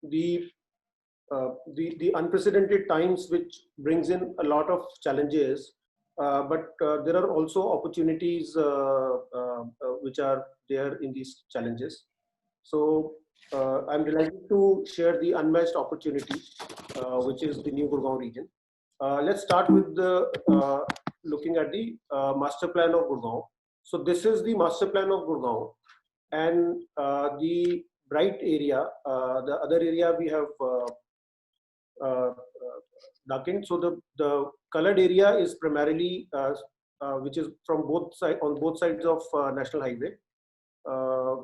the the unprecedented times, which brings in a lot of challenges, but there are also opportunities which are there in these challenges. So I'm delighted to share the unmatched opportunity, which is the New Gurgaon region. Let's start with the looking at the master plan of Gurgaon. So this is the master plan of Gurgaon, and the bright area, the other area we have darkened. So the colored area is primarily which is from both side on both sides of National Highway.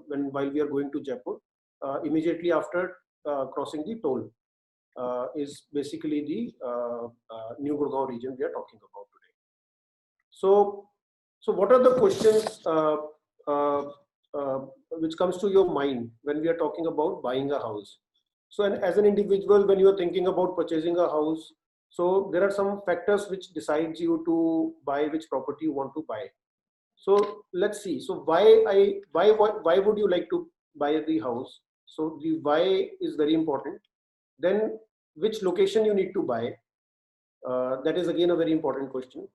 When while we are going to Jaipur, immediately after crossing the toll, is basically the New Gurgaon region we are talking about today. So what are the questions uh, which comes to your mind when we are talking about buying a house? So, and as an individual, when you are thinking about purchasing a house, so there are some factors which decides you to buy which property you want to buy. So let's see. So why would you like to buy the house? So the why is very important. Then which location you need to buy? That is again a very important question.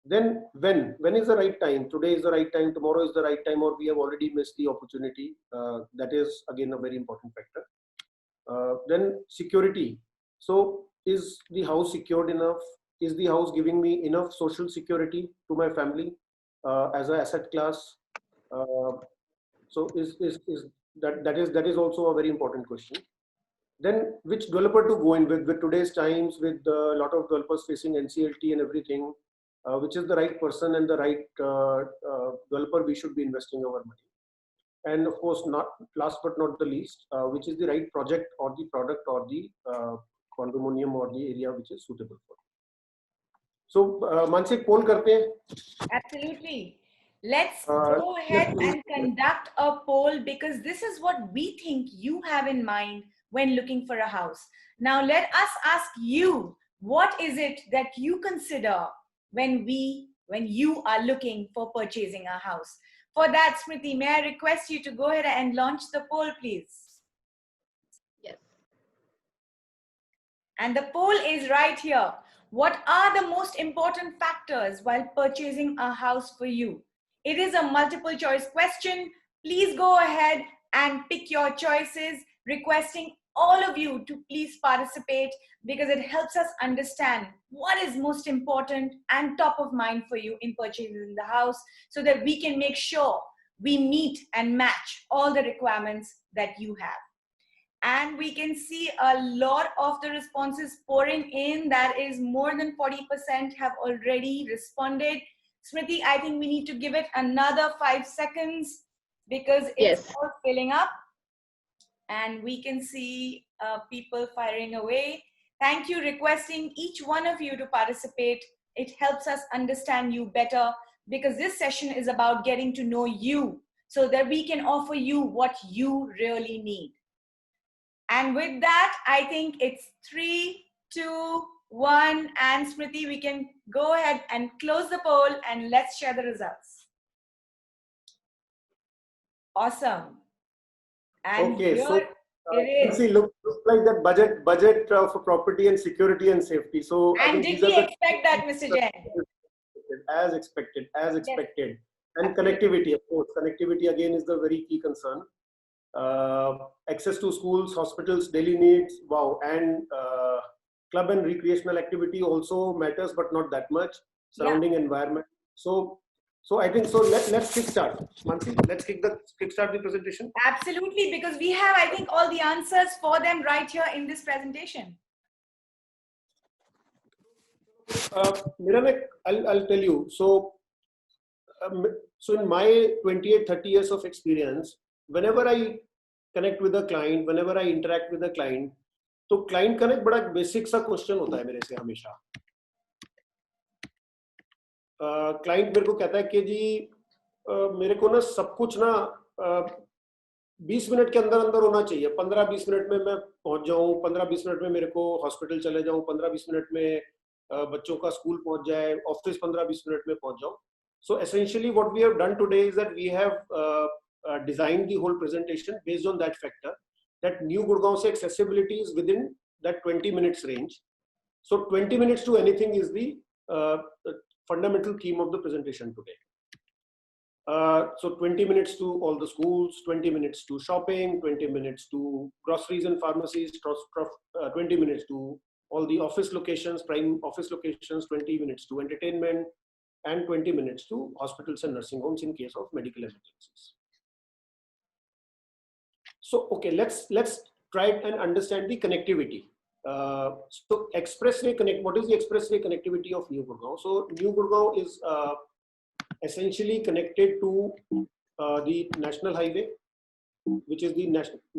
Then when is the right time? Today is the right time, tomorrow is the right time, or we have already missed the opportunity. That is again a very important factor. Then security. So is the house secured enough? Is the house giving me enough social security to my family as an asset class? Uh, so is that is also a very important question. Then which developer to go in with today's times, with a lot of developers facing NCLT and everything, which is the right person and the right developer we should be investing our money. And of course, not last but not the least, which is the right project or the product or the condominium or the area which is suitable for. So, Mansik, poll karte hain? Absolutely. Let's go ahead and conduct a poll, because this is what we think you have in mind when looking for a house. Now, let us ask you, what is it that you consider when you are looking for purchasing a house? For that, Smriti, may I request you to go ahead and launch the poll, please? Yes. And the poll is right here. What are the most important factors while purchasing a house for you? It is a multiple choice question. Please go ahead and pick your choices, requesting all of you to please participate, because it helps us understand what is most important and top of mind for you in purchasing the house, so that we can make sure we meet and match all the requirements that you have. And we can see a lot of the responses pouring in. That is more than 40% have already responded. Smriti, I think we need to give it another 5 seconds, because it's all filling up. And we can see people firing away. Thank you, requesting each one of you to participate. It helps us understand you better, because this session is about getting to know you, so that we can offer you what you really need. And with that, I think it's 3, 2, 1, and Smriti, we can go ahead and close the poll, and let's share the results. Awesome. And okay, so it is. see, looks like that budget for property and security and safety. So and did we expect that, Mr. Jain? As expected. And connectivity, of course. Connectivity again is the very key concern. Access to schools, hospitals, daily needs, wow, and club and recreational activity also matters, but not that much. Surrounding environment. So I think so. Let's kickstart. Mansi, let's kickstart the presentation. Absolutely, because we have, I think, all the answers for them right here in this presentation. Miranek, I'll tell you. So in my 28-30 years of experience, whenever I connect with a client, whenever I interact with a client, तो client का ना एक बड़ा basic सा question होता है मेरे से हमेशा. Client मेरे को कहता है कि जी मेरे को ना सब कुछ ना 20 मिनट के अंदर अंदर होना चाहिए. 15-20 मिनट में मैं पहुंच जाऊं, 15-20 मिनट में मेरे को हॉस्पिटल चले जाऊं, 15-20 मिनट में बच्चों का स्कूल पहुंच जाए, ऑफिस 15-20 मिनट में पहुंच जाऊं. So essentially what we have done today is that we have designed the whole presentation based on that factor, that New Gurgaon se accessibility is within that 20 minutes range. So 20 minutes to anything is the fundamental theme of the presentation today. So 20 minutes to all the schools, 20 minutes to shopping, 20 minutes to groceries and pharmacies, 20 minutes to all the office locations, prime office locations, 20 minutes to entertainment, and 20 minutes to hospitals and nursing homes in case of medical emergencies. So, okay, let's try and understand the connectivity. So expressway connect, what is the expressway connectivity of New Gurgaon? So New Gurgaon is essentially connected to the National Highway, which is the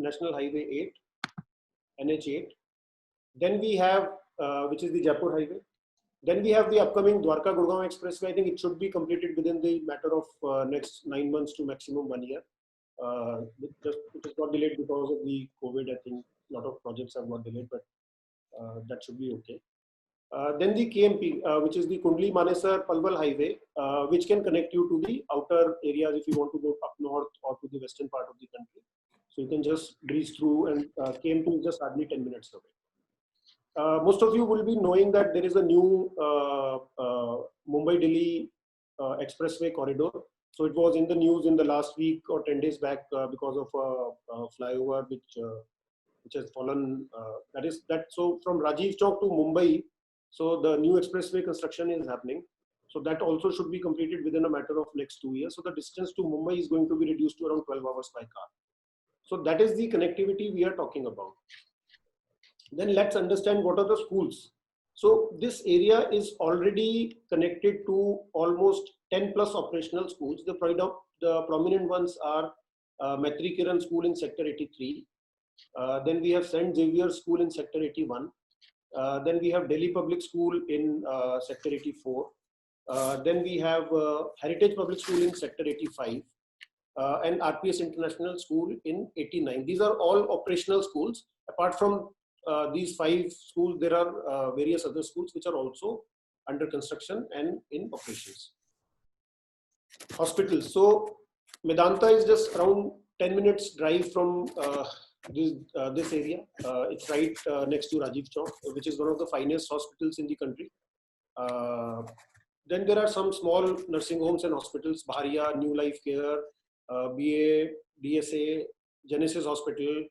National Highway 8, NH8. Then we have, which is the Jaipur Highway. Then we have the upcoming Dwarka Gurgaon Expressway. I think it should be completed within the matter of next 9 months to maximum 1 year. It has got delayed because of the COVID. I think a lot of projects have got delayed, but that should be okay. Then the KMP, which is the Kundli Manesar Palwal Highway, which can connect you to the outer areas if you want to go up north or to the western part of the country. So you can just breeze through, and KMP is just hardly 10 minutes away. Most of you will be knowing that there is a new Mumbai-Delhi expressway corridor. So it was in the news in the last week or 10 days back because of a flyover which has fallen. So from Rajiv Chowk to Mumbai, so the new expressway construction is happening. So that also should be completed within a matter of next 2 years. So the distance to Mumbai is going to be reduced to around 12 hours by car. So that is the connectivity we are talking about. Then let's understand what are the schools. So this area is already connected to almost 10 plus operational schools. The prominent ones are Maitri Kiran School in Sector 83. Then we have St. Xavier School in Sector 81. Then we have Delhi Public School in Sector 84. Then we have Heritage Public School in Sector 85. And RPS International School in 89. These are all operational schools. Apart from these 5 schools, there are various other schools which are also under construction and in operations. Hospitals. So Medanta is just around 10 minutes drive from this area. It's right next to Rajiv Chowk, which is one of the finest hospitals in the country. Then there are some small nursing homes and hospitals, Bharia, New Life Care, BA, DSA, Genesis Hospital.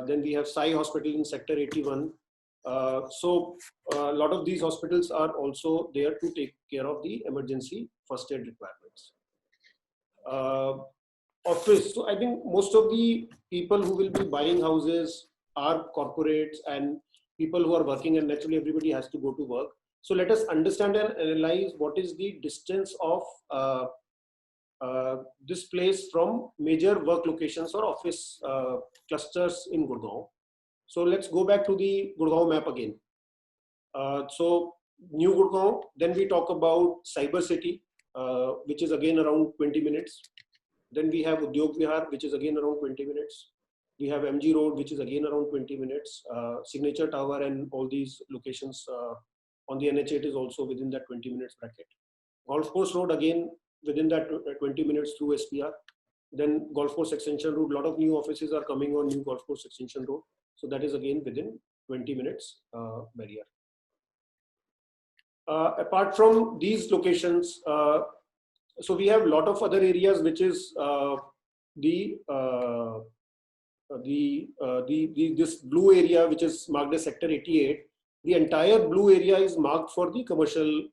Then we have Sai Hospital in Sector 81. So a lot of these hospitals are also there to take care of the emergency first aid requirements. Office. So I think most of the people who will be buying houses are corporates and people who are working, and naturally everybody has to go to work. So let us understand and analyze what is the distance of this place from major work locations or office clusters in Gurgaon. So let's go back to the Gurgaon map again. So New Gurgaon, then we talk about Cyber City, which is again around 20 minutes. Then we have Udyog Vihar, which is again around 20 minutes. We have MG Road, which is again around 20 minutes. Signature Tower and all these locations on the NH8 is also within that 20 minutes bracket. Golf Course Road again within that 20 minutes through SPR. Then Golf Course Extension Road, a lot of new offices are coming on new Golf Course Extension Road. So that is again within 20 minutes barrier. Apart from these locations, so we have a lot of other areas, which is this blue area, which is marked as Sector 88. The entire blue area is marked for the commercial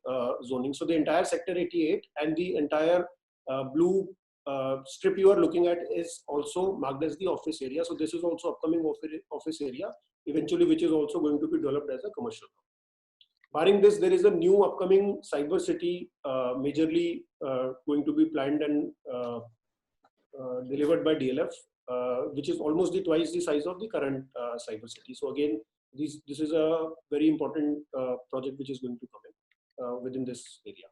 zoning. So the entire Sector 88 and the entire blue strip you are looking at is also marked as the office area. So this is also upcoming office area, eventually, which is also going to be developed as a commercial. Barring this, there is a new upcoming Cyber City, majorly going to be planned and delivered by DLF, which is almost twice the size of the current Cyber City. So again, this is a very important project which is going to come in within this area.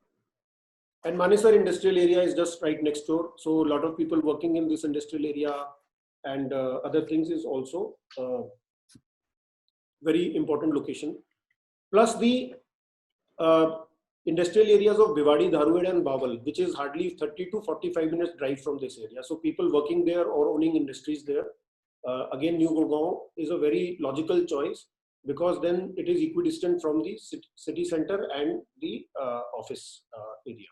And Manesar industrial area is just right next door. So a lot of people working in this industrial area and other things is also very important location. Plus the industrial areas of Bhiwadi, Dharwad and Bawal, which is hardly 30 to 45 minutes drive from this area. So people working there or owning industries there again New Gurgaon is a very logical choice, because then it is equidistant from the city center and the office area.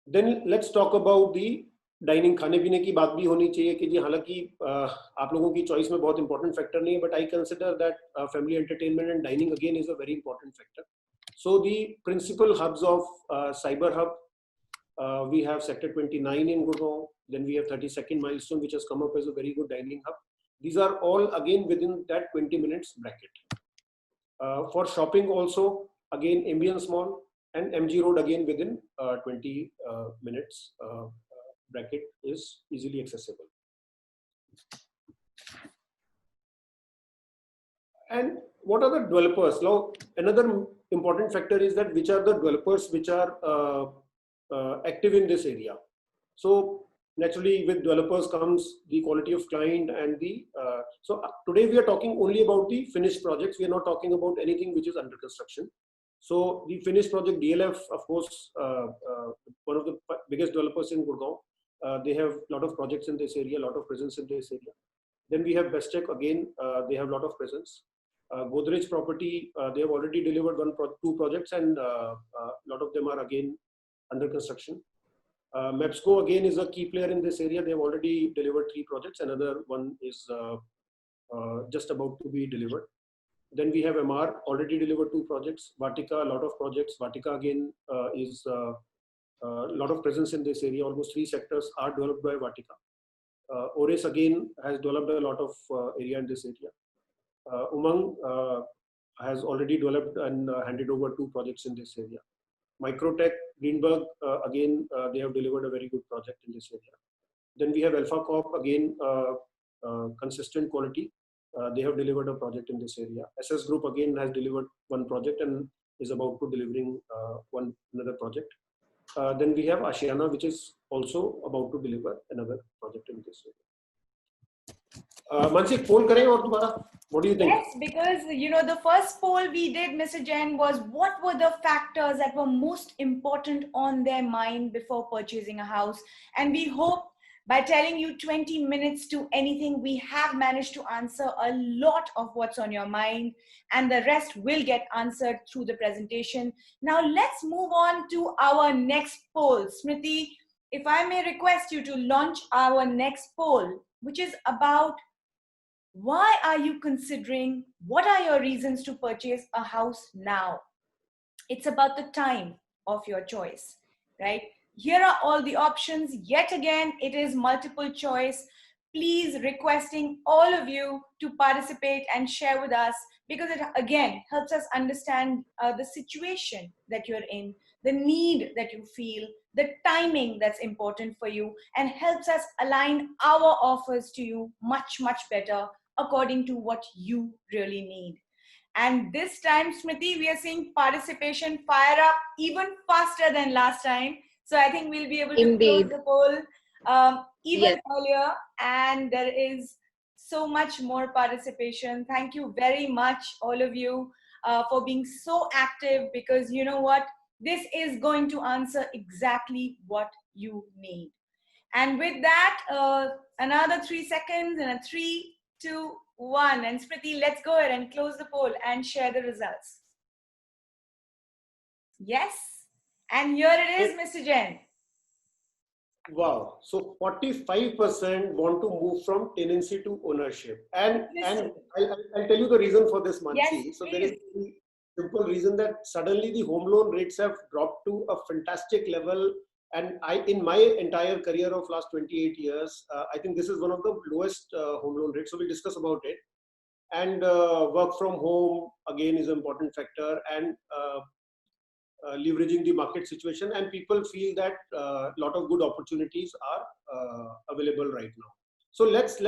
Then let's talk about the dining. खाने पीने की बात भी होनी चाहिए कि जी, हालांकि आप लोगों की चॉइस में बहुत इंपॉर्टेंट फैक्टर नहीं है, but I consider that family entertainment and dining again is a very important factor. So the principal hubs of cyber hub, we have sector 29 in Gurgaon, then we have 32nd Milestone, which has come up as a very good dining hub. These are all again within that 20 minutes bracket. For shopping also, again Ambience Mall and MG Road again within 20 minutes bracket is easily accessible. And what are the developers? Now, another important factor is that which are the developers which are active in this area. So naturally, with developers comes the quality of client and the. So today we are talking only about the finished projects. We are not talking about anything which is under construction. So the finished project, DLF, of course, one of the biggest developers in Gurgaon. They have a lot of projects in this area, a lot of presence in this area. Then we have Bestech, again, they have a lot of presence. Godrej Property, they have already delivered two projects, and a lot of them are again under construction. Mepsco again is a key player in this area. They have already delivered 3 projects. Another one is just about to be delivered. Then we have MR, already delivered 2 projects. Vatika, a lot of projects. Vatika again is a lot of presence in this area. Almost 3 sectors are developed by Vatika. Ores again has developed a lot of area in this area. Umang has already developed and handed over 2 projects in this area. Microtech, Greenberg, again, they have delivered a very good project in this area. Then we have Alpha Corp, again, consistent quality. They have delivered a project in this area. SS Group again has delivered 1 project and is about to delivering another project. Then we have Ashiana, which is also about to deliver another project in this area. Mansi, poll करें और दोबारा? What do you think? Yes, because the first poll we did, Mr. Jain, was what were the factors that were most important on their mind before purchasing a house, and we hope by telling you 20 minutes to anything, we have managed to answer a lot of what's on your mind, and the rest will get answered through the presentation. Now let's move on to our next poll. Smriti, if I may request you to launch our next poll, which is about why are you considering, what are your reasons to purchase a house now? It's about the time of your choice, right? Here are all the options. Yet again, it is multiple choice. Please requesting all of you to participate and share with us, because it again helps us understand the situation that you're in, the need that you feel, the timing that's important for you, and helps us align our offers to you much, much better according to what you really need. And this time, Smriti, we are seeing participation fire up even faster than last time. So I think we'll be able to close the poll even earlier. And there is so much more participation. Thank you very much, all of you, for being so active, because you know what? This is going to answer exactly what you need. And with that, another 3 seconds, and a 3, 2, 1. And Smriti, let's go ahead and close the poll and share the results. Yes. And here it is, Mr. Jain. Wow. So 45% want to move from tenancy to ownership. And I'll tell you the reason for this, Mansi. Yes, so there is a simple reason that suddenly the home loan rates have dropped to a fantastic level. And in my entire career of last 28 years, I think this is one of the lowest home loan rates. So we'll discuss about it. And work from home, again, is an important factor. And leveraging the market situation. And people feel that a lot of good opportunities are available right now. So let's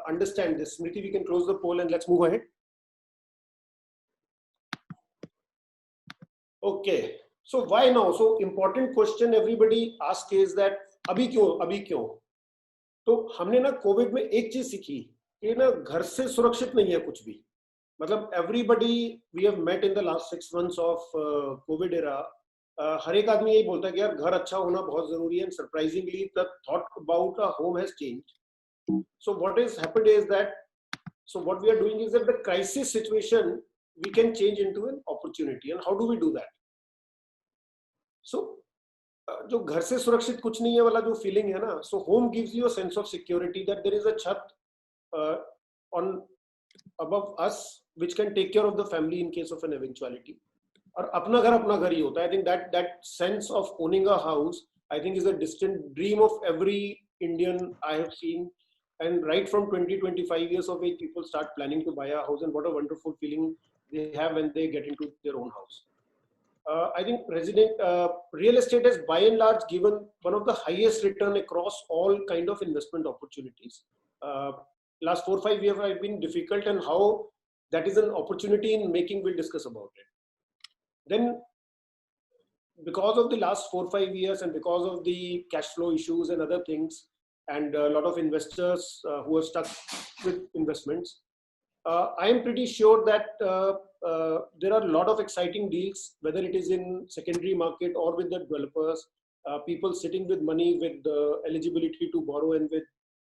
understand this. Smriti, we can close the poll and let's move ahead. Okay. So why now? So important question everybody asks is that अभी क्यों? तो हमने ना Covid में एक चीज सीखी कि ना घर से सुरक्षित नहीं है कुछ भी. मतलब everybody we have met in the last 6 months of COVID era. हर एक आदमी यही बोलता है कि यार घर अच्छा होना बहुत जरूरी है. And surprisingly, the thought about a home has changed. So what has happened is that, so what we are doing is that the crisis situation we can change into an opportunity. And how do we do that? So जो घर से सुरक्षित कुछ नहीं है वाला जो feeling है ना, so home gives you a sense of security that there is a chhat on above us which can take care of the family in case of an eventuality. और अपना घर ही होता है. I think that sense of owning a house, I think, is a distant dream of every Indian I have seen. And right from 20-25 years of age, people start planning to buy a house, and what a wonderful feeling they have when they get into their own house. I think real estate has by and large given one of the highest return across all kind of investment opportunities. Last 4-5 years have been difficult, and how that is an opportunity in making, we'll discuss about it. Then, because of the last 4-5 years and because of the cash flow issues and other things, and a lot of investors who are stuck with investments, I am pretty sure that there are a lot of exciting deals, whether it is in secondary market or with the developers, people sitting with money, with the eligibility to borrow, and with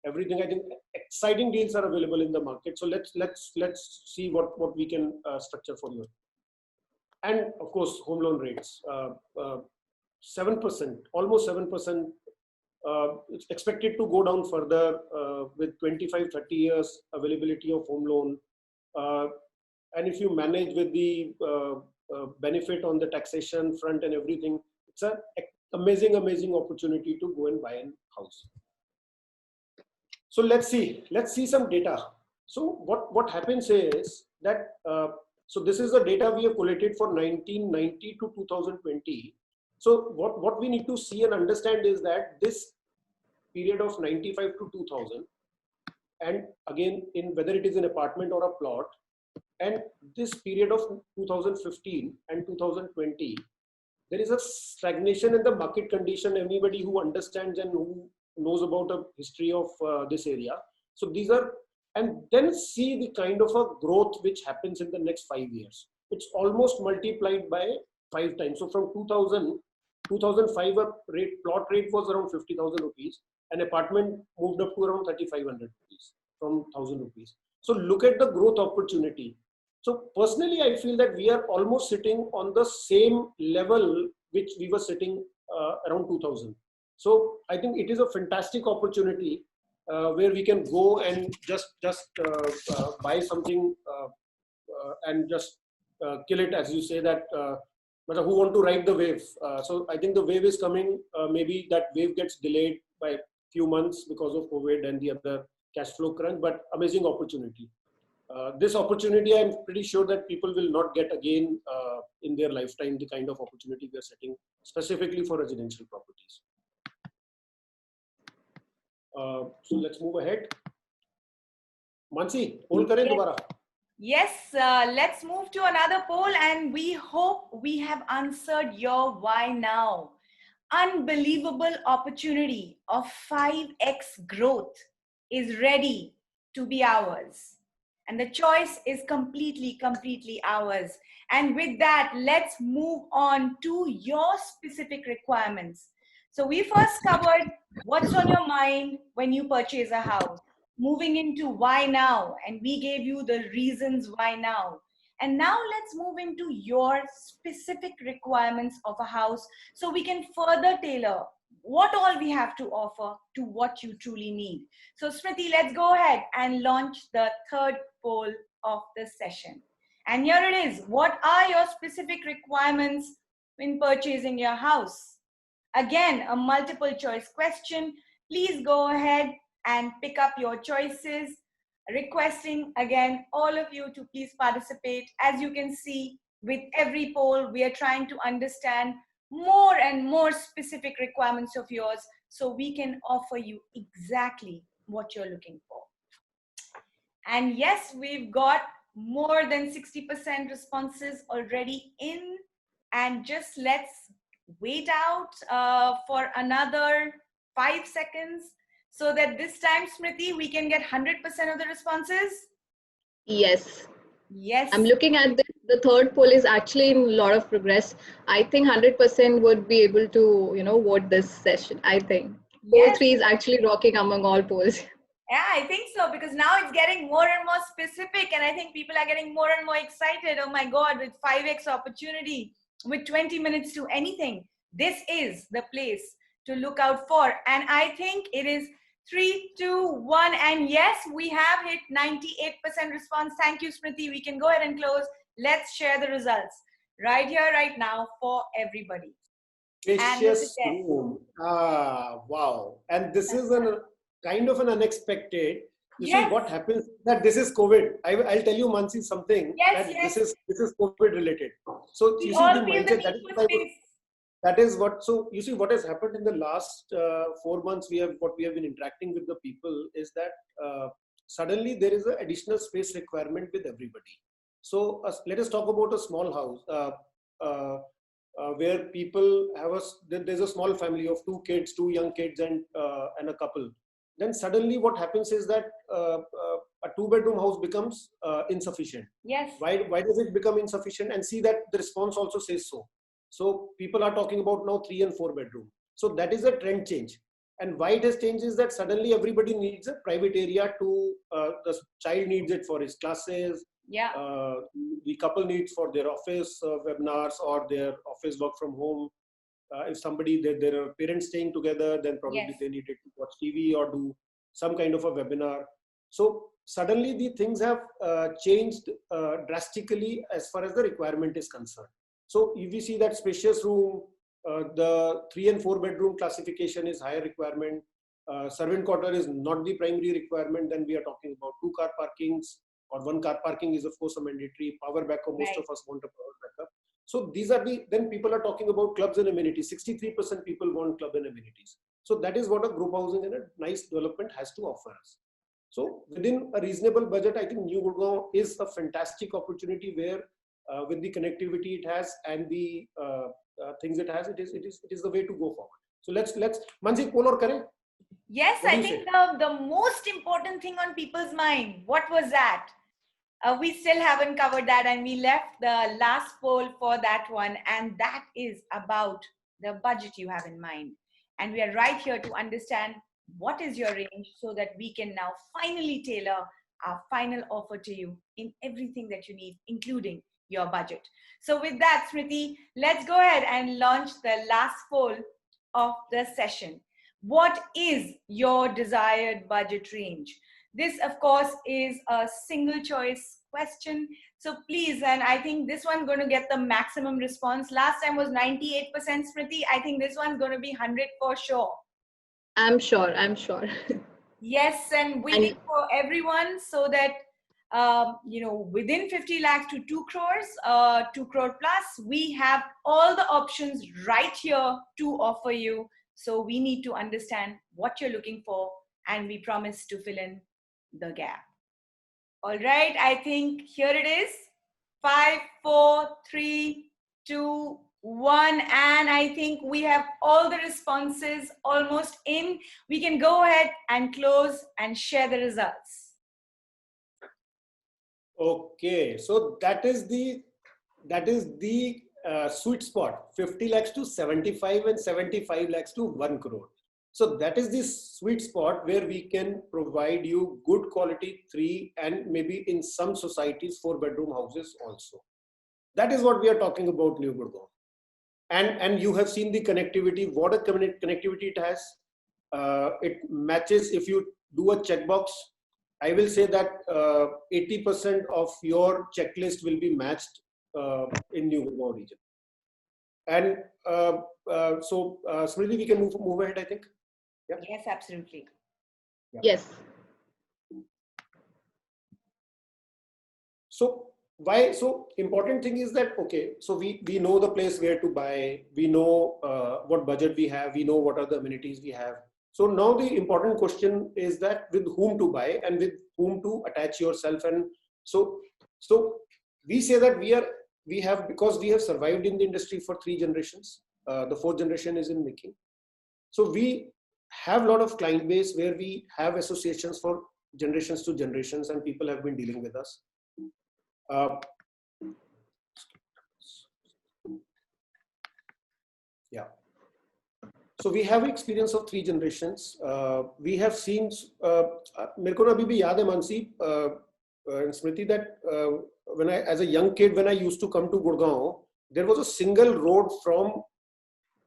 everything. I think exciting deals are available in the market. So let's see what we can structure for you. And of course, home loan rates, 7%, almost 7%. It's expected to go down further with 25-30 years availability of home loan. And if you manage with the benefit on the taxation front and everything, it's an amazing opportunity to go and buy a house. So let's see some data. So what happens is that, so this is the data we have collated for 1990 to 2020. So what we need to see and understand is that this period of 95 to 2000, and again, in whether it is an apartment or a plot, and this period of 2015 and 2020, there is a stagnation in the market condition. Anybody who understands and who knows about the history of this area. So these are, and then see the kind of a growth which happens in the next 5 years. It's almost multiplied by 5 times. So from 2005, plot rate was around 50,000 rupees. An apartment moved up to around 3,500 rupees from 1,000 rupees. So look at the growth opportunity. So personally, I feel that we are almost sitting on the same level which we were sitting around 2000. So I think it is a fantastic opportunity where we can go and just buy something and just kill it, as you say, that who want to ride the wave. So I think the wave is coming. Maybe that wave gets delayed by few months because of COVID and the other cash flow crunch, but amazing opportunity. This opportunity, I'm pretty sure that people will not get again in their lifetime, the kind of opportunity we are setting specifically for residential properties. So let's move ahead. Mansi, poll kare dobara. Yes, let's move to another poll, and we hope we have answered your why now. Unbelievable opportunity of 5x growth is ready to be ours. And the choice is completely ours. And with that, let's move on to your specific requirements. So we first covered what's on your mind when you purchase a house, moving into why now, and we gave you the reasons why now. And now let's move into your specific requirements of a house so we can further tailor what all we have to offer to what you truly need. So Smriti, let's go ahead and launch the third poll of the session. And here it is. What are your specific requirements in purchasing your house? Again, a multiple choice question. Please go ahead and pick up your choices. Requesting again all of you to please participate. As you can see, with every poll, we are trying to understand more and more specific requirements of yours so we can offer you exactly what you're looking for. And yes, we've got more than 60% responses already in, and just let's wait out for another 5 seconds so that this time, Smriti, we can get 100% of the responses. Yes. Yes. I'm looking at the third poll is actually in a lot of progress. I think 100% would be able to, vote this session. I think. Poll 3 is actually rocking among all polls. Yeah, I think so, because now it's getting more and more specific, and I think people are getting more and more excited. Oh my God, with 5x opportunity, with 20 minutes to anything, this is the place to look out for. And I think it is 3, 2, 1. And yes, we have hit 98% response. Thank you, Smriti. We can go ahead and close. Let's share the results right here, right now for everybody. And look at Spacious that. room. Ah, wow. And this is a kind of an unexpected. You see Yes, what happens that this is COVID. I'll tell you, Mansi, something yes, that yes. this is COVID related. So We you see the all feel the mindset need that is for what I would, space. that is what. So you see what has happened in the last 4 months. What we have been interacting with the people is that suddenly there is an additional space requirement with everybody. So let us talk about a small house. Uh, where people have there's a small family of 2 kids, 2 young kids, and a couple. Then suddenly, what happens is that a 2 bedroom house becomes insufficient. Yes. Why does it become insufficient? And see that the response also says so. So people are talking about now 3 and 4 bedroom. So that is a trend change. And why it has changed is that suddenly everybody needs a private area to the child needs it for his classes, Yeah. the couple needs for their office webinars or their office work from home. If there are parents staying together, then probably Yes. they needed to watch TV or do some kind of a webinar. So suddenly the things have changed drastically as far as the requirement is concerned. So if we see that spacious room, the 3 and 4 bedroom classification is higher requirement. Servant quarter is not the primary requirement. Then we are talking about 2 car parkings, or 1 car parking is of course a mandatory. Power backup, most of us want a power backup. So these are then people are talking about clubs and amenities. 63% people want club and amenities. So that is what a group housing and a nice development has to offer us. So within a reasonable budget, I think New Gurgaon is a fantastic opportunity where with the connectivity it has and the things it has, it is the way to go forward. So let's Mansi, poll or kare? Yes, What do I you think say? the most important thing on people's mind, what was that? We still haven't covered that, and we left the last poll for that one, and that is about the budget you have in mind. And we are right here to understand what is your range so that we can now finally tailor our final offer to you in everything that you need, including your budget. So with that, Smriti, let's go ahead and launch the last poll of the session. What is your desired budget range? This, of course, is a single choice question. So please, and I think this one's going to get the maximum response. Last time was 98%, Smriti. I think this one's going to be 100 for sure. I'm sure. I'm sure. Yes, and waiting for everyone so that, within 50 lakhs to 2 crores, 2 crore plus, we have all the options right here to offer you. So we need to understand what you're looking for, and we promise to fill in the gap. All right, I think here it is. 5, 4, 3, 2, 1. And I think we have all the responses almost in. We can go ahead and close and share the results. Okay, so that is the sweet spot, 50 lakhs to 75 and 75 lakhs to 1 crore. So that is the sweet spot where we can provide you good quality 3 and maybe in some societies 4 bedroom houses also. That is what we are talking about, New Gurgaon. And you have seen the connectivity, what a connectivity it has. It matches. If you do a checkbox, I will say that 80% of your checklist will be matched in New Gurgaon region. And so, Smriti, we can move ahead, I think. Yeah. Yes, absolutely. Yeah. Yes. So why? So important thing is that, okay, so we know the place where to buy, we know what budget we have, we know what are the amenities we have. So now the important question is that with whom to buy and with whom to attach yourself. And so we say that we have, because we have survived in the industry for 3 generations, the 4th generation is in making. So we have a lot of client base where we have associations for generations to generations, and people have been dealing with us. Yeah. So we have experience of 3 generations. We have seen, मेरे को ना अभी भी याद है Mansi, Smriti, that when I, as a young kid, when I used to come to Gurgaon, there was a single road from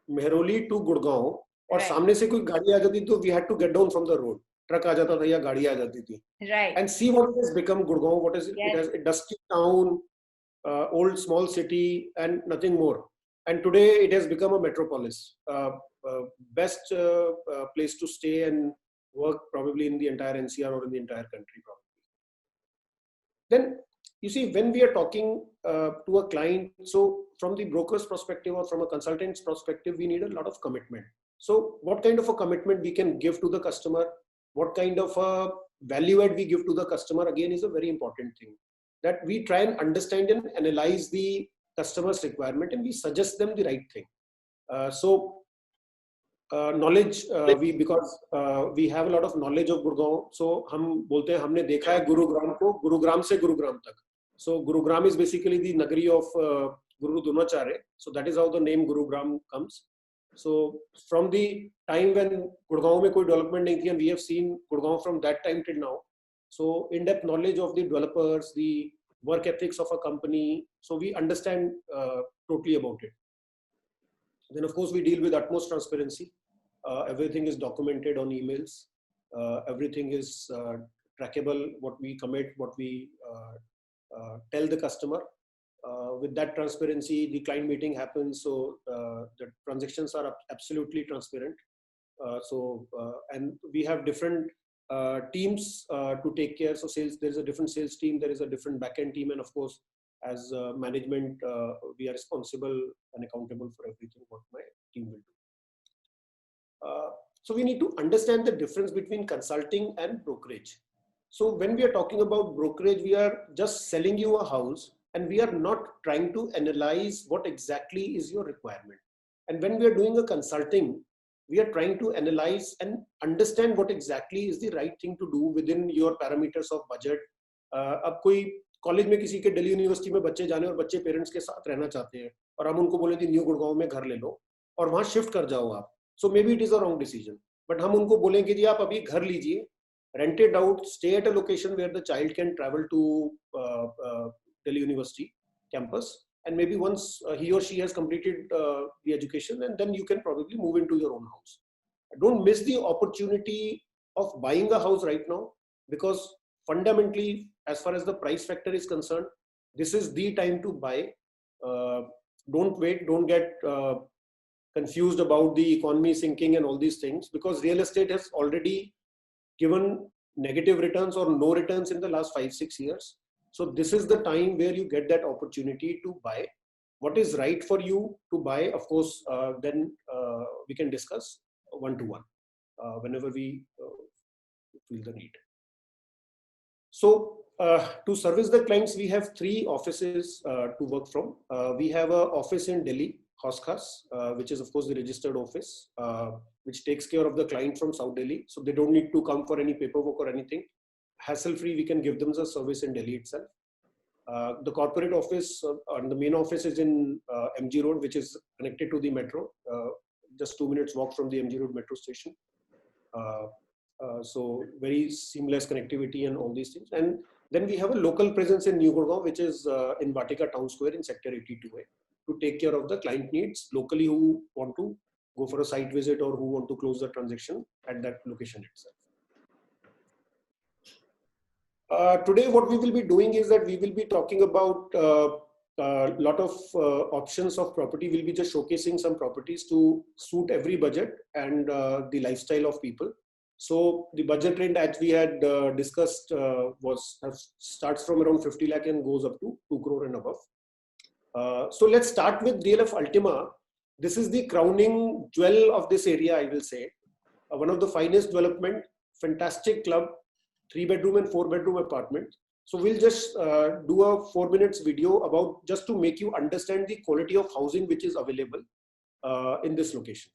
Mehroli to Gurgaon, और सामने से कोई गाड़ी आ जाती तो we had to get down from the road. Truck आ जाता था या गाड़ी आ जाती थी. Right. And see what has become Gurgaon. What is it? Yes. It has a dusty town, old small city, and nothing more. And today it has become a metropolis. Best place to stay and work probably in the entire NCR or in the entire country probably. Then you see, when we are talking to a client, so from the broker's perspective or from a consultant's perspective, we need a lot of commitment. So what kind of a commitment we can give to the customer, what kind of a value add we give to the customer, again, is a very important thing. That we try and understand and analyze the customer's requirement and we suggest them the right thing. Knowledge, because we have a lot of knowledge of Gurgaon, so हम बोलते हैं हमने देखा है गुरुग्राम को, गुरुग्राम से गुरुग्राम तक. So Gurugram is basically the Nagari of Guru Dronacharya. So that is how the name Gurugram comes. So from the time when Gurgaon में कोई development नहीं थी, and we have seen Gurgaon from that time till now. So in-depth knowledge of the developers, the work ethics of a company. So we understand totally about it. Then of course we deal with utmost transparency. Everything is documented on emails. Everything is trackable. What we commit, what we tell the customer. With that transparency, the client meeting happens. So the transactions are absolutely transparent. And we have different teams to take care. So sales, there is a different sales team, there is a different backend team, and of course, as management, we are responsible and accountable for everything what my team will do. So we need to understand the difference between consulting and brokerage. So when we are talking about brokerage, we are just selling you a house and we are not trying to analyze what exactly is your requirement. And when we are doing a consulting, we are trying to analyze and understand what exactly is the right thing to do within your parameters of budget. अब कोई college में किसी के Delhi university में बच्चे जाने और बच्चे पेरेंट्स के साथ रहना चाहते हैं और हम उनको बोले कि न्यू गुड़गांव में घर ले लो और वहां शिफ्ट कर जाओ आप. So maybe it is a wrong decision. But हम उनको बोलेंगे कि आप अभी घर लीजिए, rent it out, stay at a location where the child can travel to Delhi University campus, and maybe once he or she has completed the education, and then you can probably move into your own house. Don't miss the opportunity of buying a house right now, because fundamentally, as far as the price factor is concerned, this is the time to buy. Don't wait, don't get confused about the economy sinking and all these things, because real estate has already given negative returns or no returns in the last 5-6 years. So this is the time where you get that opportunity to buy. What is right for you to buy, of course, then we can discuss one-to-one whenever we feel the need. So to service the clients, we have 3 offices to work from. We have an office in Delhi, Hauskhas, which is of course the registered office, which takes care of the client from South Delhi. So they don't need to come for any paperwork or anything. Hassle-free, we can give them the service in Delhi itself. The corporate office and the main office is in MG Road, which is connected to the metro, just 2 minutes walk from the MG Road metro station. So very seamless connectivity and all these things. And then we have a local presence in New Gurgaon, which is in Vatika Town Square in Sector 82A, to take care of the client needs locally who want to go for a site visit or who want to close the transaction at that location itself. Today, what we will be doing is that we will be talking about a lot of options of property. We'll be just showcasing some properties to suit every budget and the lifestyle of people. So the budget range, as we had discussed, starts from around 50 lakh and goes up to 2 crore and above. So let's start with DLF Ultima. This is the crowning jewel of this area, I will say. One of the finest development, fantastic club, 3-bedroom and 4-bedroom apartment. So we'll just do a 4 minutes video about just to make you understand the quality of housing which is available in this location.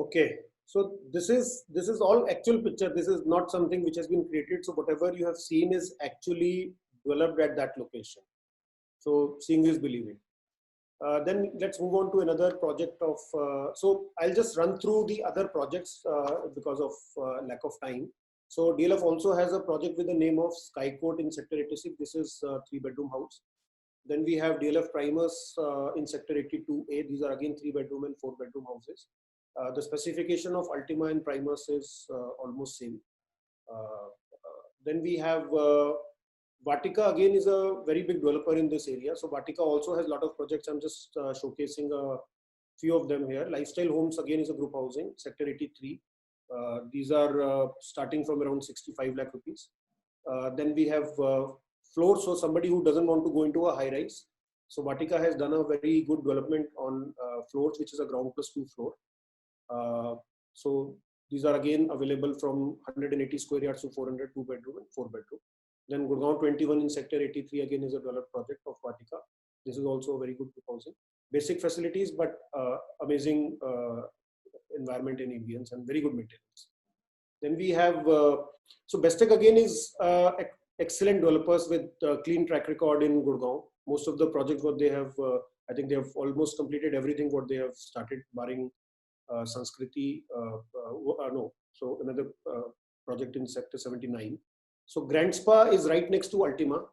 Okay, so this is all actual picture. This is not something which has been created. So whatever you have seen is actually developed at that location. So seeing is believing. Then let's move on to another project of. So I'll just run through the other projects because of lack of time. So DLF also has a project with the name of Sky Court in Sector 86. This is a 3-bedroom house. Then we have DLF Primus in Sector 82A. These are again 3-bedroom and 4-bedroom houses. The specification of Ultima and Primus is almost same. Then we have Vatika again is a very big developer in this area. So Vatika also has a lot of projects. I'm just showcasing a few of them here. Lifestyle Homes again is a group housing, Sector 83. These are starting from around 65 lakh rupees. Then we have floors, so somebody who doesn't want to go into a high rise. So Vatika has done a very good development on floors, which is a ground plus 2 floor. So these are again available from 180 square yards to 400, 2-bedroom and 4-bedroom. Then Gurgaon 21 in Sector 83 again is a developed project of Vatika. This is also a very good housing. Basic facilities, but amazing environment in ambience and very good maintenance. Then we have, so Bestech again is excellent developers with clean track record in Gurgaon. Most of the projects what they have, I think they have almost completed everything what they have started, barring Sanskriti, no. So another project in Sector 79. So Grand Spa is right next to Ultima.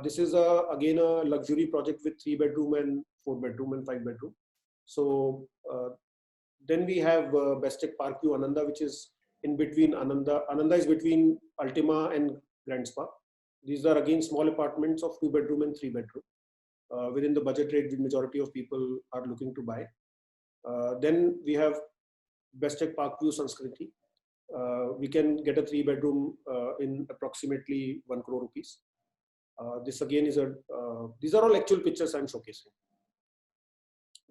This is again a luxury project with 3-bedroom and 4-bedroom and 5-bedroom. So then we have Bestech Parkview Ananda, which is in between Ananda. Ananda is between Ultima and Grand Spa. These are again small apartments of 2-bedroom and 3-bedroom within the budget rate the majority of people are looking to buy. Then we have Bestech Parkview Sanskriti. We can get a 3-bedroom in approximately 1 crore rupees. This again is these are all actual pictures I'm showcasing.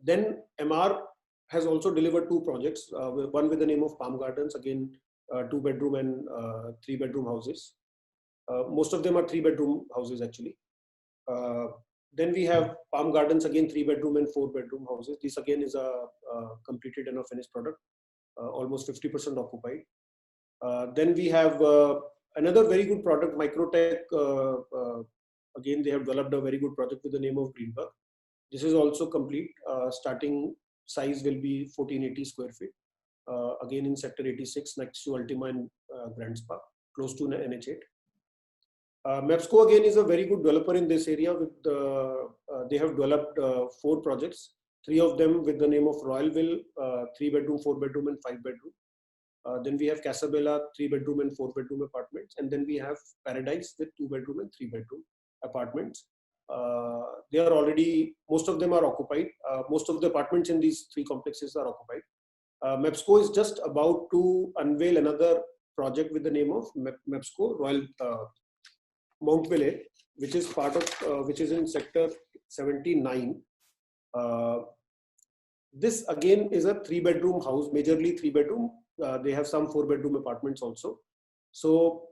Then MR has also delivered 2 projects, one with the name of Palm Gardens, again 2-bedroom and 3-bedroom houses. Most of them are 3-bedroom houses actually. Then we have Palm Gardens, again 3-bedroom and 4-bedroom houses. This again is a completed and a finished product, almost 50% occupied. Then we have another very good product, Microtech. Again, they have developed a very good project with the name of Greenberg. This is also complete. Starting size will be 1480 square feet. Again in Sector 86 next to Ultima and Grand Spa, close to NH8. Mepsco again is a very good developer in this area. With they have developed 4 projects, 3 of them with the name of Royalville, 3-bedroom, 4-bedroom and 5-bedroom. Then we have Casabella, 3-bedroom and 4-bedroom apartments, and then we have Paradise with 2-bedroom and 3-bedroom apartments. They are already, most of them are occupied. Most of the apartments in these 3 complexes are occupied. Mepsco is just about to unveil another project with the name of Mepsco Royal Montpellier, which is part of which is in Sector 79. This again is a 3-bedroom house, majorly 3-bedroom. They have some 4-bedroom apartments also. So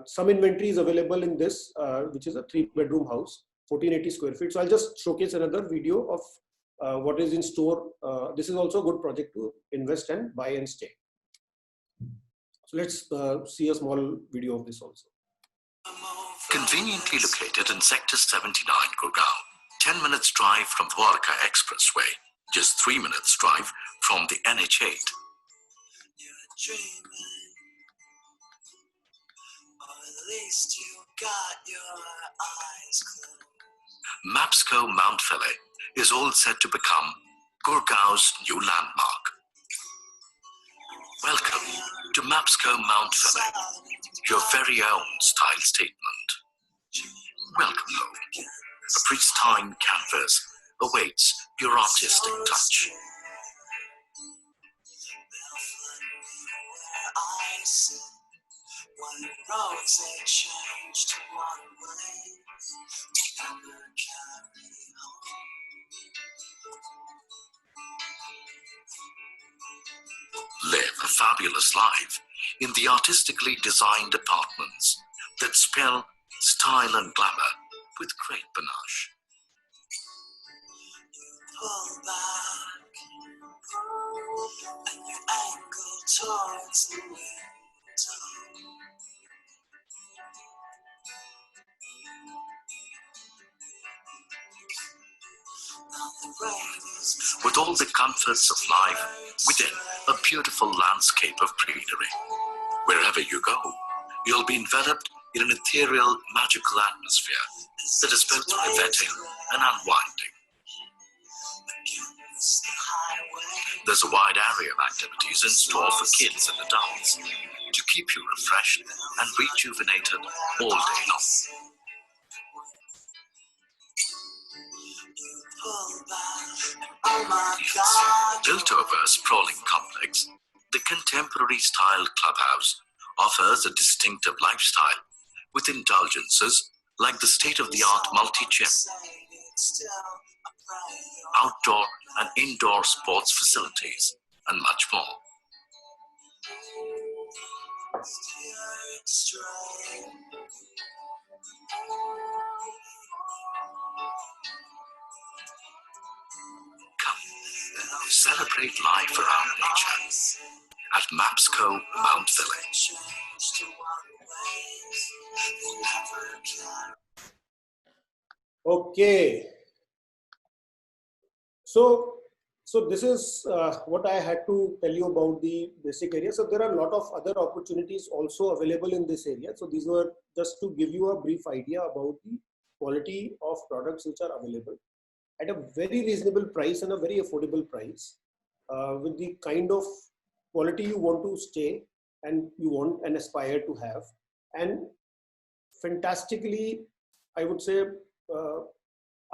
some inventory is available in this, which is a 3-bedroom house, 1480 square feet. So I'll just showcase another video of what is in store. This is also a good project to invest and buy and stay. So let's see a small video of this also. Conveniently located in Sector 79, Gurgaon, 10 minutes drive from Dwarka Expressway, just 3 minutes drive from the NH8. Mapsco Mountfellay is all set to become Gurgaon's new landmark. Welcome to Mapsco Mountfellay, your very own style statement. Welcome home. A pristine canvas awaits your artistic touch. Live a fabulous life in the artistically designed apartments that spell style and glamour with great panache. Pull back, and you ain't towards the window. With all the comforts of life within a beautiful landscape of greenery. Wherever you go, you'll be enveloped in an ethereal, magical atmosphere that is both riveting and unwinding. There's a wide array of activities in store for kids and adults to keep you refreshed and rejuvenated all day long. Yes, built over a sprawling complex, the contemporary style clubhouse offers a distinctive lifestyle with indulgences like the state-of-the-art multi-gym, outdoor and indoor sports facilities, and much more. Come, celebrate life around nature at Mapsco Mount Village. Okay. So this is what I had to tell you about the basic area. So there are a lot of other opportunities also available in this area. So these were just to give you a brief idea about the quality of products which are available at a very reasonable price and a very affordable price, with the kind of quality you want to stay and you want and aspire to have, and fantastically, I would say,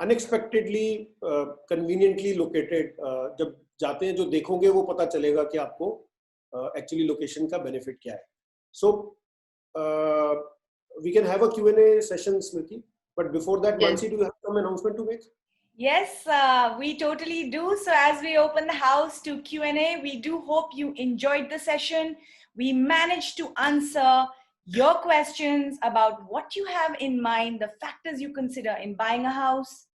unexpectedly conveniently located. जब जाते हैं जो देखोगे वो पता चलेगा कि आपको actually location का benefit क्या है. So we can have a Q&A session, Smriti, but before that, Yes. Mansi, do you have some announcement to make? Yes, we totally do. So as we open the house to Q&A, we do hope you enjoyed the session. We managed to answer your questions about what you have in mind, the factors you consider in buying a house,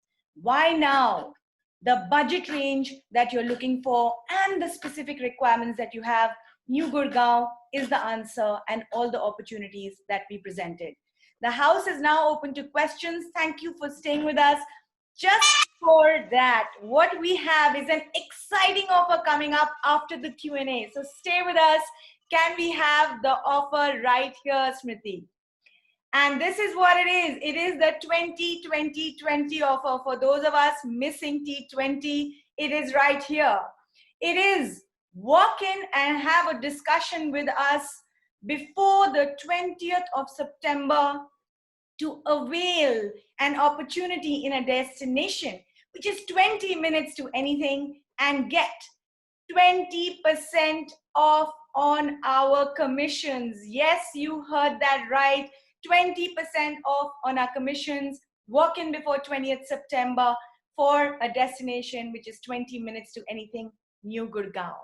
why now, the budget range that you're looking for, and the specific requirements that you have. New Gurgaon is the answer, and all the opportunities that we presented. The house is now open to questions. Thank you for staying with us. Just for that, what we have is an exciting offer coming up after the Q&A. So stay with us. Can we have the offer right here, Smriti? And this is what it is. It is the 20-20-20 offer. For those of us missing T20, it is right here. It is walk in and have a discussion with us before the 20th of September to avail an opportunity in a destination, which is 20 minutes to anything, and get 20% off on our commissions. Yes, you heard that right. 20% off on our commissions. Walk in before 20th September for a destination which is 20 minutes to anything, New Gurgaon.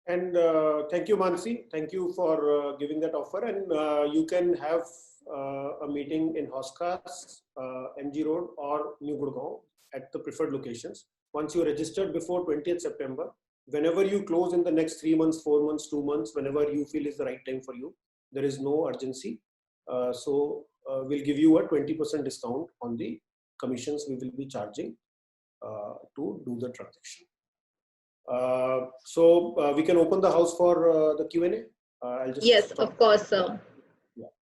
And thank you, Mansi. Thank you for giving that offer. And you can have a meeting in Hoskas, MG Road, or New Gurgaon at the preferred locations. Once you registered before 20th September, whenever you close in the next 3 months, 4 months, 2 months, whenever you feel is the right time for you, there is no urgency. So we'll give you a 20% discount on the commissions we will be charging to do the transaction. So we can open the house for the Q&A. Yes, of course, sir.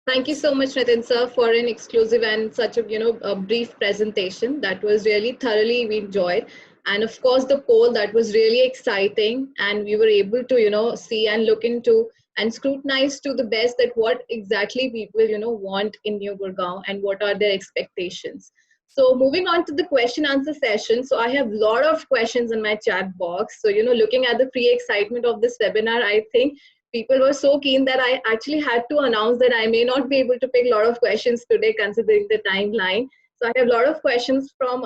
Thank you so much, Nitin sir, for an exclusive and such a a brief presentation. That was really thoroughly we enjoyed, and of course the poll, that was really exciting, and we were able to see and look into and scrutinize to the best that what exactly people want in New Gurgaon and what are their expectations. So moving on to the question answer session. So I have a lot of questions in my chat box. So looking at the pre-excitement of this webinar, I think people were so keen that I actually had to announce that I may not be able to pick a lot of questions today considering the timeline. So I have a lot of questions from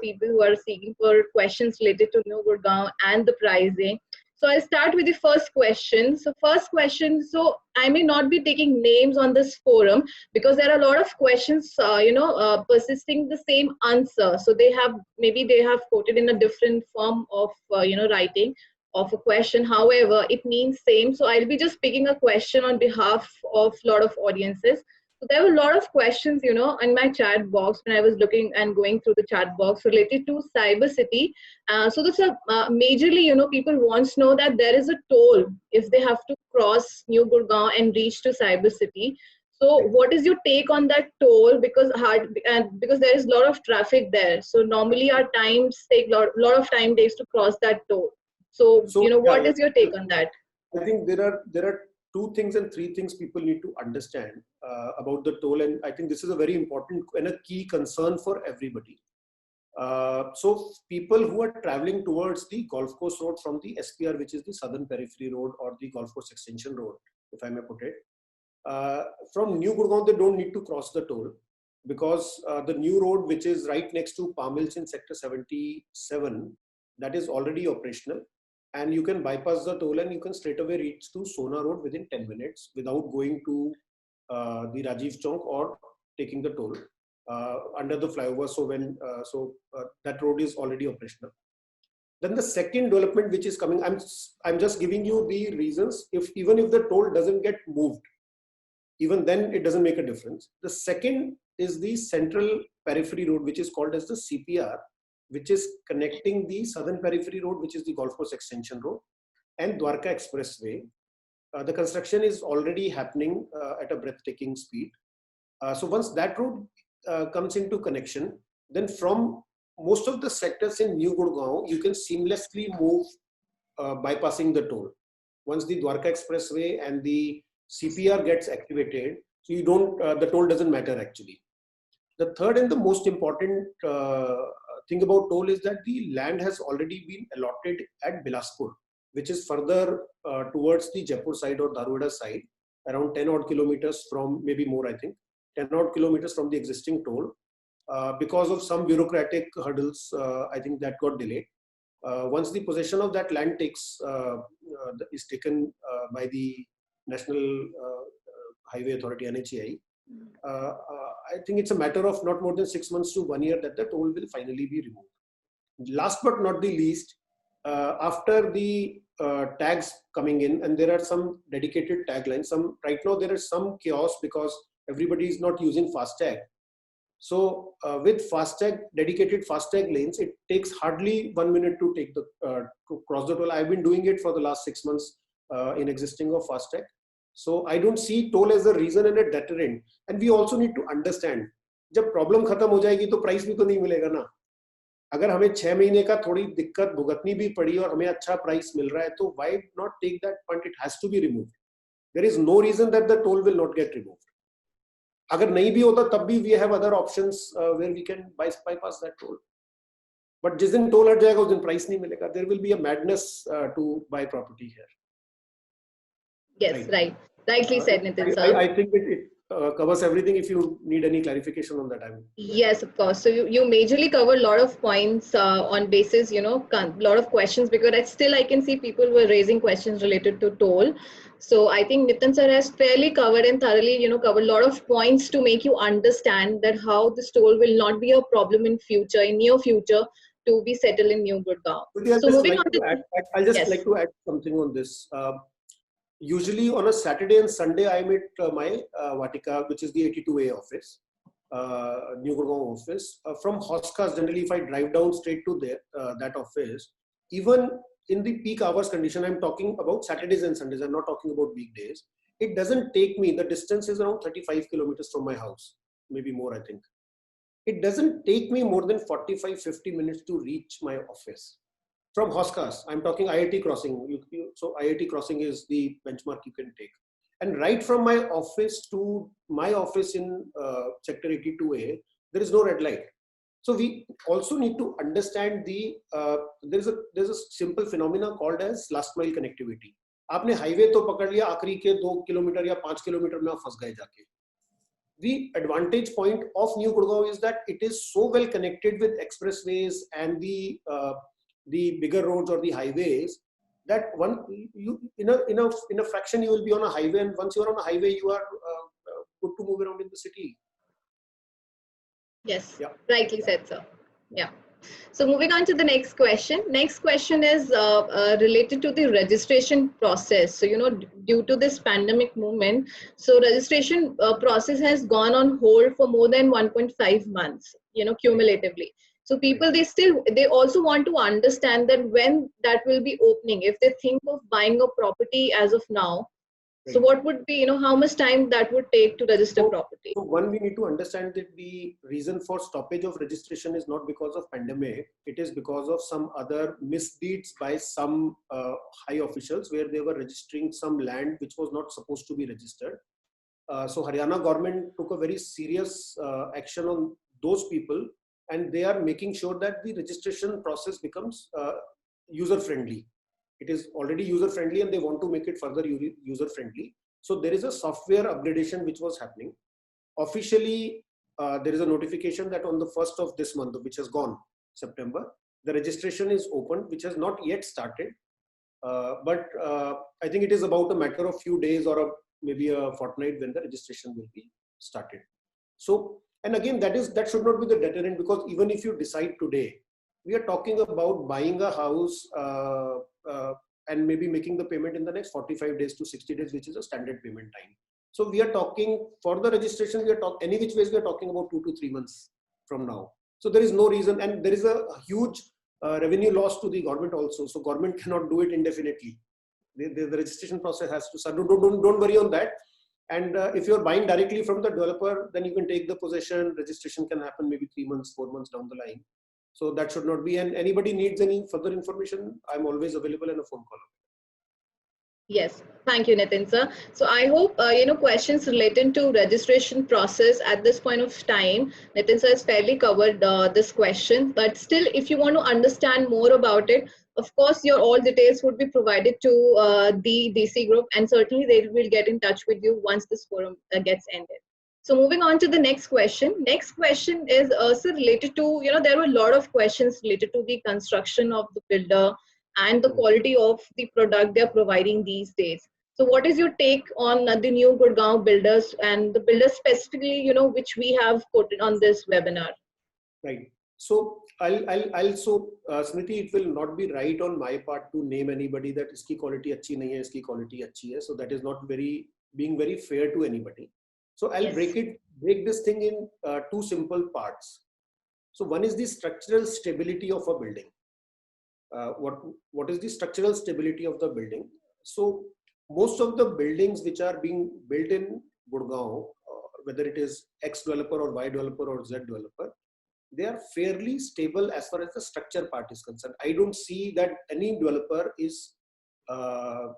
people who are seeking for questions related to New Gurgaon and the pricing. So I'll start with the first question. So first question, so I may not be taking names on this forum because there are a lot of questions, persisting the same answer. So maybe they have quoted in a different form of, writing, of a question. However, it means same. So I'll be just picking a question on behalf of a lot of audiences. So there were a lot of questions, you know, in my chat box when I was looking and going through the chat box related to Cyber City. So this majorly, you know, people want to know that there is a toll if they have to cross New Gurgaon and reach to Cyber City. So what is your take on that toll? Because because there is a lot of traffic there. So normally our times take lot of time days to cross that toll. So, you know, what is your take on that? I think there are two things and three things people need to understand about the toll, and I think this is a very important and a key concern for everybody. So people who are traveling towards the Golf Course Road from the SPR, which is the Southern Periphery Road, or the Golf Course Extension Road, if I may put it, from New Gurgaon, they don't need to cross the toll, because the new road, which is right next to Palm Hills in Sector 77, that is already operational. And you can bypass the toll and you can straight away reach to Sona Road within 10 minutes without going to the Rajiv Chowk or taking the toll under the flyover. So that road is already operational. Then the second development which is coming, I'm just giving you the reasons. Even if the toll doesn't get moved, even then it doesn't make a difference. The second is the Central Periphery Road, which is called as the CPR, which is connecting the Southern Periphery Road, which is the Golf Course Extension Road, and Dwarka Expressway. The construction is already happening at a breathtaking speed. So once that road comes into connection, then from most of the sectors in New Gurgaon, you can seamlessly move bypassing the toll. Once the Dwarka Expressway and the CPR gets activated, so you don't, the toll doesn't matter actually. The third and the most important thing about toll is that the land has already been allotted at Bilaspur, which is further towards the Jaipur side or Dharuheda side, around 10 odd kilometers from, maybe more, I think, 10 odd kilometers from the existing toll. Because of some bureaucratic hurdles, I think that got delayed. Once the possession of that land is taken by the National Highway Authority, NHAI, I think it's a matter of not more than 6 months to 1 year that the toll will finally be removed. Last but not the least, after the tags coming in, and there are some dedicated tag lines. Right now there is some chaos because everybody is not using FASTag. So with FASTag, dedicated FASTag lanes, it takes hardly 1 minute to take the to cross the toll. I've been doing it for the last 6 months in existing of FASTag. So I don't see toll as a reason and a deterrent. And we also need to understand, जब problem खत्म हो जाएगी तो price भी तो नहीं मिलेगा ना. अगर हमें 6 महीने का थोड़ी दिक्कत भुगतनी भी पड़ी और हमें अच्छा price मिल रहा है, तो why not take that point? It has to be removed. There is no reason that the toll will not get removed. अगर नहीं भी होता तब भी we have other options where we can bypass that toll. But जिस दिन toll हट जाएगा उस दिन price नहीं मिलेगा. There will be a madness to buy property here. Yes, right. Rightly said, Nitin sir. I think it covers everything. If you need any clarification on that, yes, of course. So you majorly cover a lot of points on basis, you know, a lot of questions, because I can see people were raising questions related to toll. So I think Nitin sir has fairly covered and thoroughly, you know, covered a lot of points to make you understand that how this toll will not be a problem in future, in near future, to be settled in New Gurgaon. So moving on to I'll just like to add something on this. Usually on a Saturday and Sunday, I'm at my Vatika, which is the 82A office, New Gurgaon office. From Hoskas, generally, if I drive down straight to that office, even in the peak hours condition, I'm talking about Saturdays and Sundays, I'm not talking about weekdays. It doesn't take me, the distance is around 35 kilometers from my house, maybe more, I think. It doesn't take me more than 45-50 minutes to reach my office. From Hoskas, I'm talking IIT Crossing. So IIT Crossing is the benchmark you can take. And right from my office to my office in Sector 82A, there is no red light. So we also need to understand there's a simple phenomena called as last mile connectivity. आपने highway तो पकड़ लिया, आखिरी के 2 kilometre या 5 kilometre में आप फंस गए जाके. The advantage point of New Gurgaon is that it is so well connected with expressways and the bigger roads or the highways that in a fraction you will be on a highway, and once you are on a highway you are good to move around in the city. Yes, yeah. Rightly said, sir. Yeah. So moving on to the next question. Next question is related to the registration process. So, due to this pandemic movement, so registration process has gone on hold for more than 1.5 months, cumulatively. So people, they also want to understand that when that will be opening, if they think of buying a property as of now. So what would be, how much time that would take to register property? So one, we need to understand that the reason for stoppage of registration is not because of pandemic. It is because of some other misdeeds by some high officials where they were registering some land which was not supposed to be registered. So Haryana government took a very serious action on those people, and they are making sure that the registration process becomes user friendly. It is already user friendly and they want to make it further user friendly. So there is a software upgradation which was happening. Officially, there is a notification that on the 1st of this month, which has gone, September, the registration is open, which has not yet started. But I think it is about a matter of few days or maybe a fortnight when the registration will be started. So, and again, that should not be the deterrent, because even if you decide today, we are talking about buying a house and maybe making the payment in the next 45 days to 60 days, which is a standard payment time. So we are talking for the registration, any which ways we are talking about 2 to 3 months from now. So there is no reason, and there is a huge revenue loss to the government also. So government cannot do it indefinitely. The registration process has to start. Don't worry on that. And if you're buying directly from the developer, then you can take the possession. Registration can happen maybe 3 months, 4 months down the line. So that should not be. And anybody needs any further information, I'm always available in a phone call. Yes, thank you, Nitin sir. So I hope questions related to registration process at this point of time, Nitin sir has fairly covered this question. But still, if you want to understand more about it, of course, your all details would be provided to the DC group, and certainly they will get in touch with you once this forum gets ended. So moving on to the next question. Next question is also related to, there were a lot of questions related to the construction of the builder and the quality of the product they're providing these days. So what is your take on the new Gurgaon builders and the builders specifically, which we have quoted on this webinar? Right. So Smriti, it will not be right on my part to name anybody that iski quality achhi nahi hai, iski quality achhi hai. So that is not being very fair to anybody. So I'll break this thing in two simple parts. So one is the structural stability of a building. What is the structural stability of the building? So most of the buildings which are being built in Gurgaon, whether it is X developer or Y developer or Z developer, they are fairly stable as far as the structure part is concerned. I don't see that any developer is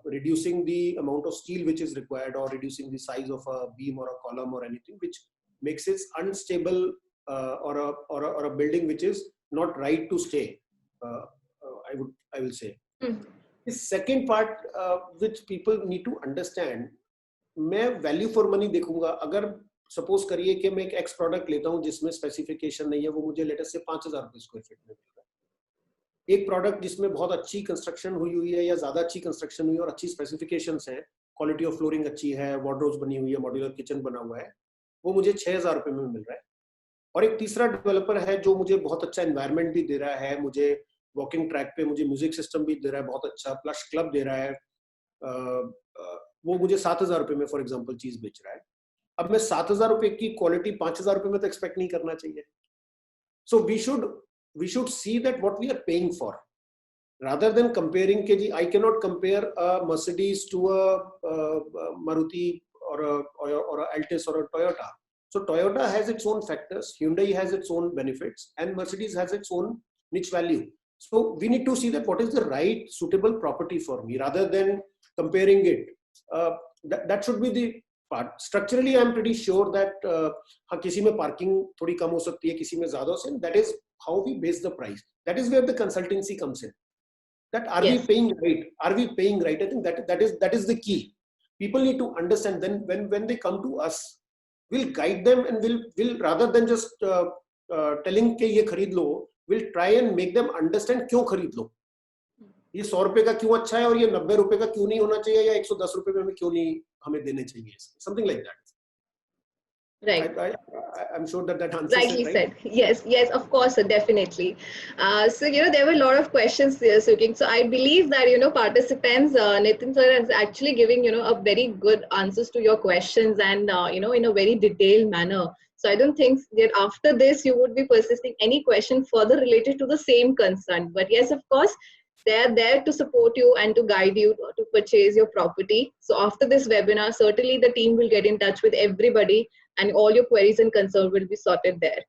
reducing the amount of steel which is required or reducing the size of a beam or a column or anything which makes it unstable or a building which is not right to stay. I will say. The second part which people need to understand, मैं value for money देखूंगा. अगर suppose करिए कि मैं एक X product लेता हूँ जिसमें specification नहीं है, वो मुझे लेटेस्ट से 5,000 रुपए स्क्वायर फीट में मिल रहा है. एक प्रोडक्ट जिसमें बहुत अच्छी कंस्ट्रक्शन हुई है या ज्यादा अच्छी कंस्ट्रक्शन हुई है और अच्छी स्पेसिफिकेशंस हैं, क्वालिटी ऑफ फ्लोरिंग अच्छी है, वार्डरोब्स बनी हुई है, मॉड्यूलर किचन बना हुआ है, वो मुझे 6,000 रुपए में मिल रहा है. और एक तीसरा डेवलपर है जो मुझे बहुत अच्छा एनवायरनमेंट भी दे रहा है, मुझे वॉकिंग ट्रैक पे मुझे म्यूजिक सिस्टम भी दे रहा है बहुत अच्छा, प्लस क्लब दे रहा है, वो मुझे 7,000 रुपए में फॉर एग्जांपल चीज बेच रहा है. अब मैं 7,000 रुपए की क्वालिटी 5,000 रुपए में तो एक्सपेक्ट नहीं करना चाहिए. So we should see that what we are paying for rather than comparing kg. I cannot compare a Mercedes to a Maruti or a Altis or a Toyota. So Toyota has its own factors, Hyundai has its own benefits, and Mercedes has its own niche value. So we need to see that what is the right suitable property for me rather than comparing it. That should be the part. Structurally, I am pretty sure that हाँ किसी में parking थोड़ी कम हो सकती है, किसी में ज़्यादा हो सकती है. That is how we base the price. That is where the consultancy comes in. That are we paying right? Are we paying right? I think that is the key. People need to understand. Then when they come to us, we'll guide them and we'll rather than just telling के ये खरीद लो, we'll try and make them understand क्यों खरीद लो. ये 100 रुपए का क्यों अच्छा है और ये 90 रुपए का क्यों नहीं होना चाहिए या 110 रुपए में हमें क्यों नहीं हमें देने चाहिए. Something like that. Right. I'm sure that answers Rightly it, right? said. Yes, yes, of course, sir, definitely. So, there were a lot of questions there, Suking. So I believe that, participants, Nitin sir is actually giving, a very good answers to your questions and, in a very detailed manner. So I don't think that after this, you would be persisting any question further related to the same concern. But yes, of course, they're there to support you and to guide you to purchase your property. So after this webinar, certainly the team will get in touch with everybody and all your queries and concerns will be sorted there.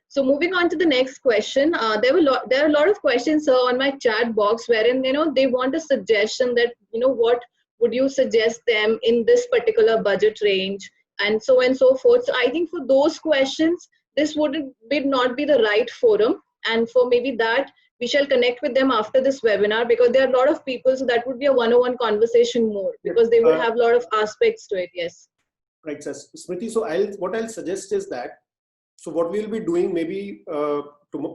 So moving on to the next question, there are a lot of questions on my chat box wherein they want a suggestion that what would you suggest them in this particular budget range and so on and so forth. So I think for those questions, this would not be the right forum, and for maybe that we shall connect with them after this webinar because there are a lot of people, so that would be a one-on-one conversation more because they would have a lot of aspects to it. Yes. Right, sir. Smriti, so what I'll suggest is that, so what we'll be doing maybe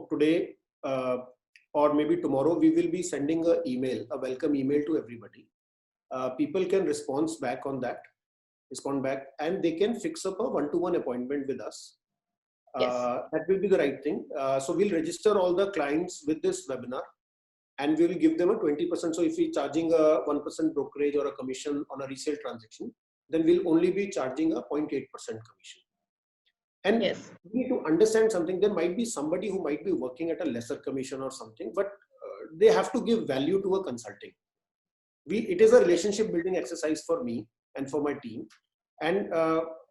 today or maybe tomorrow, we will be sending a welcome email to everybody. People can respond back, and they can fix up a one-to-one appointment with us. Yes. That will be the right thing. So we'll register all the clients with this webinar and we will give them a 20%. So if we're charging a 1% brokerage or a commission on a resale transaction, then we'll only be charging a 0.8% commission. And yes, we need to understand something. There might be somebody who might be working at a lesser commission or something, but they have to give value to a consulting. It is a relationship building exercise for me and for my team. And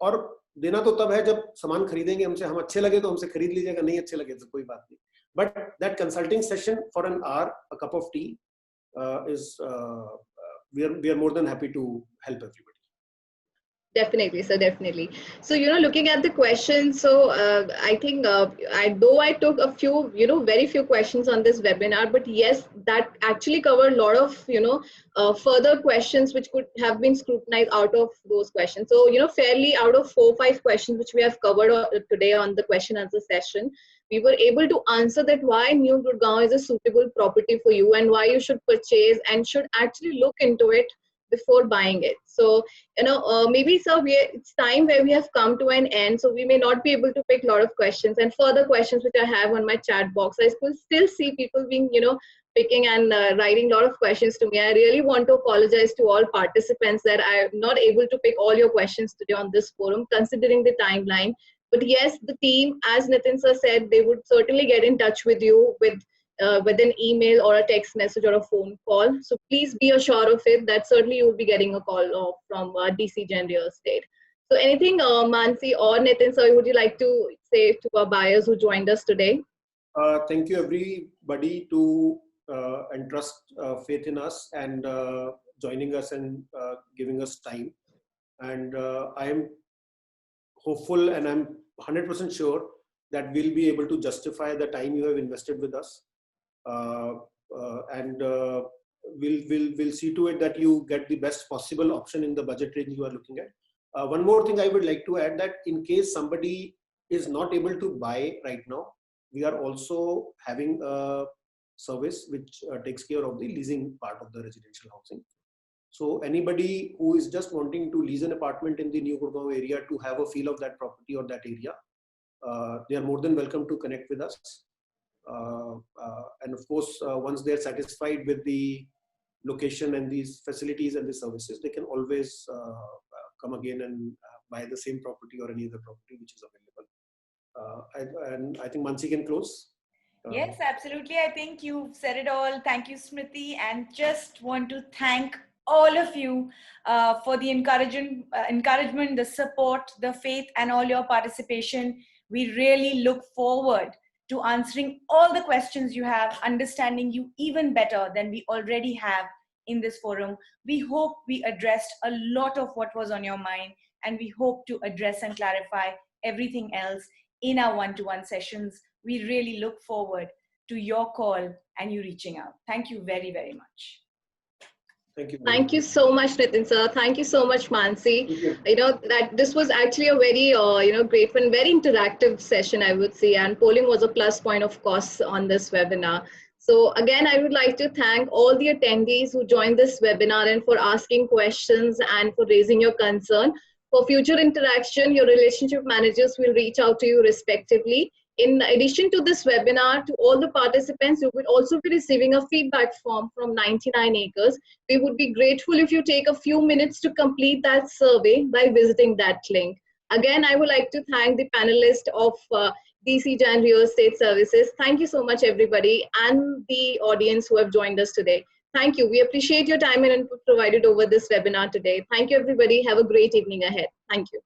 और देना तो तब है जब सामान खरीदेंगे हमसे, हम अच्छे लगे तो हमसे खरीद लीजिएगा, नहीं अच्छे लगे तो कोई बात नहीं. But that consulting session for an hour, a cup of tea, we are more than happy to help everybody. Definitely, sir, definitely. So, looking at the questions, so I think though I took a few, very few questions on this webinar, but yes, that actually covered a lot of, further questions which could have been scrutinized out of those questions. So, fairly out of 4 or 5 questions which we have covered today on the question answer session, we were able to answer that why New Gurgaon is a suitable property for you and why you should purchase and should actually look into it before buying it. So, maybe, sir, it's time where we have come to an end. So we may not be able to pick a lot of questions and further questions which I have on my chat box. I still see people being, picking and writing a lot of questions to me. I really want to apologize to all participants that I'm not able to pick all your questions today on this forum, considering the timeline. But yes, the team, as Nitin sir said, they would certainly get in touch with you with an email or a text message or a phone call. So please be assured of it that certainly you will be getting a call from DC Gen Real Estate. So anything, Mansi or Nitin sir, would you like to say to our buyers who joined us today? Thank you everybody to entrust faith in us and joining us and giving us time. And I am hopeful and I'm 100% sure that we'll be able to justify the time you have invested with us. And we'll see to it that you get the best possible option in the budget range you are looking at. One more thing I would like to add, that in case somebody is not able to buy right now, we are also having a service which takes care of the leasing part of the residential housing. So anybody who is just wanting to lease an apartment in the New Gurgaon area to have a feel of that property or that area, they are more than welcome to connect with us. And of course, once they're satisfied with the location and these facilities and the services, they can always come again and buy the same property or any other property which is available. And I think Mansi can close. Yes, absolutely. I think you've said it all. Thank you, Smriti. And just want to thank all of you for the encouragement, the support, the faith, and all your participation. We really look forward to answering all the questions you have, understanding you even better than we already have in this forum. We hope we addressed a lot of what was on your mind, and we hope to address and clarify everything else in our one-to-one sessions. We really look forward to your call and you reaching out. Thank you very, very much. Thank you. Thank you so much, Nitin sir. Thank you so much, Mansi. That this was actually a very, great one, very interactive session, I would say. And polling was a plus point, of course, on this webinar. So again, I would like to thank all the attendees who joined this webinar and for asking questions and for raising your concern. For future interaction, your relationship managers will reach out to you respectively. In addition to this webinar, to all the participants, you will also be receiving a feedback form from 99 Acres. We would be grateful if you take a few minutes to complete that survey by visiting that link. Again, I would like to thank the panelists of DC Jain Real Estate Services. Thank you so much, everybody, and the audience who have joined us today. Thank you. We appreciate your time and input provided over this webinar today. Thank you, everybody. Have a great evening ahead. Thank you.